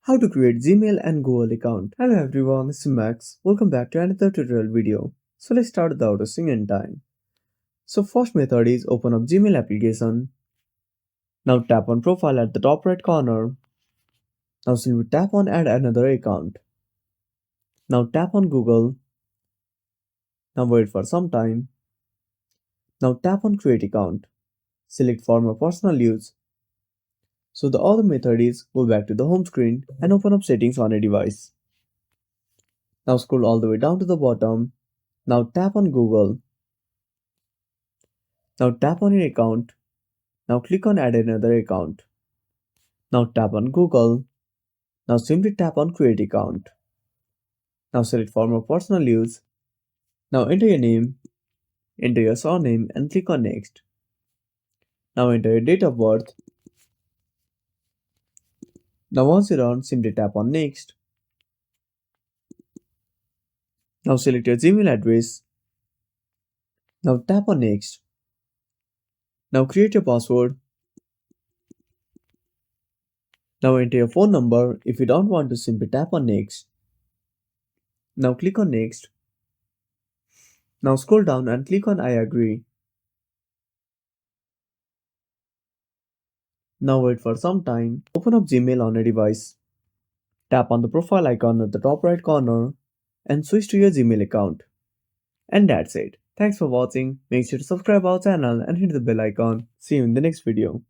How to create Gmail and Google account. Hello everyone, this is Max. Welcome back to another tutorial video. So let's start without wasting any time. So first method is open up Gmail application. Now tap on profile at the top right corner. Now simply tap on add another account. Now tap on Google. Now wait for some time. Now tap on create account. Select for my personal use. So the other method is go back to the home screen and open up settings on a device. Now scroll all the way down to the bottom. Now tap on Google. Now tap on your account. Now click on add another account. Now tap on Google. Now simply tap on create account. Now select for more personal use. Now enter your name, enter your surname and click on next. Now enter your date of birth. Now once you're done, simply tap on next. Now select your Gmail address. Now tap on next. Now create your password. Now enter your phone number. If you don't want to, simply tap on next. Now click on next. Now scroll down and click on I agree. Now wait for some time. Open up Gmail on a device. Tap on the profile icon at the top right corner and switch to your Gmail account. And that's it. Thanks for watching. Make sure to subscribe our channel and hit the bell icon. See you in the next video.